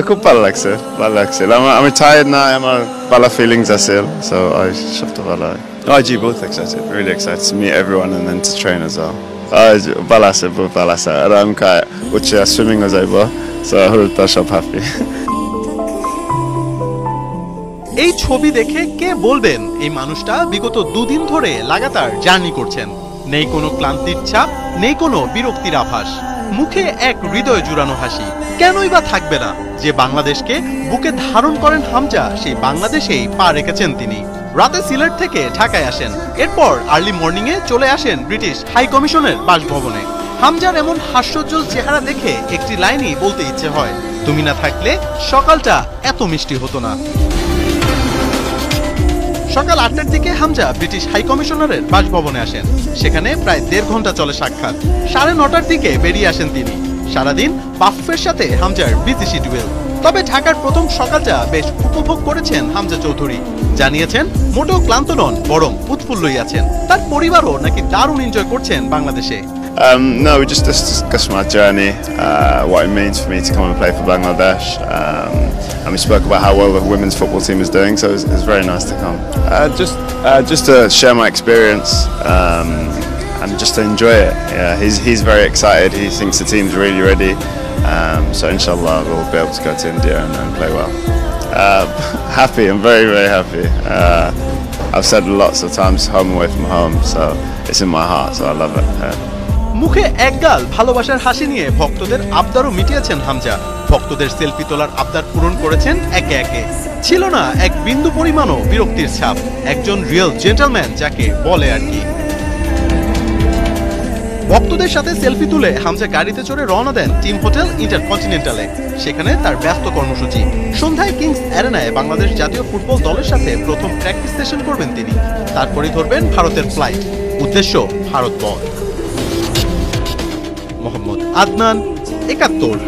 খুব ভালো লাগছে, ভালো লাগছে। আমি tired না, আমার ভালো feelings আছে, so সবটা ভালো। জি, both excited, really excited to meet everyone and then to train as well. ভালো আছে, বহুত ভালো আছে। আর আমি উঠে swimming ও যাইব, so তো সব happy. এই ছবি দেখে কে বলবেন এই মানুষটা বিগত 2 দিন ধরে লাগাতার জার্নি করছেন। নেই কোনো ক্লান্তির ছাপ, নেই কোনো বিরক্তির আভাস, মুখে এক হৃদয় জুড়ানো হাসি। কেনই বা থাকবে না? যে বাংলাদেশকে বুকে ধারণ করেন হামজা, সেই বাংলাদেশেই পা রেখেছেন তিনি। রাতে সিলেট থেকে ঢাকায় আসেন, এরপর আর্লি মর্নিংয়ে চলে আসেন ব্রিটিশ হাই কমিশনের বাসভবনে। হামজার এমন হাস্যোজ্জ্বল চেহারা দেখে একটি লাইনই বলতে ইচ্ছে হয়, তুমি না থাকলে সকালটা এত মিষ্টি হতো না। সকাল 8টার দিকে হামজা ব্রিটিশ হাই কমিশনারের বাসভবনে আসেন। সেখানে প্রায় 1.5 ঘন্টা চলে সাক্ষাৎ। 9:30টার দিকে বেরিয়ে আসেন তিনি। সারাদিন বাফুফের সাথে হামজার বিজি শিডিউল। তবে ঢাকার প্রথম সকালটা বেশ উপভোগ করেছেন হামজা চৌধুরী। জানিয়েছেন মোটেও ক্লান্ত নন, বরং উৎফুল্লই আছেন। তার পরিবারও নাকি দারুণ এনজয় করছেন বাংলাদেশে। No, we just discussed my journey, what it means for me to come and play for Bangladesh, and we spoke about how well the women's football team is doing. So it's very nice to come. Just to share my experience and just to enjoy it. Yeah, he's very excited. He thinks the team's really ready. So inshallah we'll be able to go to India and play well. Happy, I'm very very happy. I've said lots of times, home away from home, so it's in my heart. So I love it. মুখে একগাল ভালোবাসার হাসি নিয়ে ভক্তদের আবদারও মিটিয়েছেন হামজা। ভক্তদের selfie তোলার আবদার পূরণ করেছেন একে একে। ছিল না এক বিন্দু পরিমাণও বিরক্তির ছাপ। একজন রিয়েল জেন্টলম্যান যাকে বলে আর কি। ভক্তদের সাথে সেলফি তুলে হামজা গাড়িতে চড়ে রওনা দেন টিম হোটেল ইন্টারকন্টিনেন্টালে। সেখানে তার ব্যস্ত কর্মসূচি। সন্ধ্যায় কিংস অ্যারেনায় বাংলাদেশ জাতীয় ফুটবল দলের সাথে প্রথম প্র্যাকটিস সেশন করবেন তিনি। তারপরই ধরবেন ভারতের ফ্লাইট, উদ্দেশ্য ভারত বল। মোহাম্মদ আদনান, ৭১।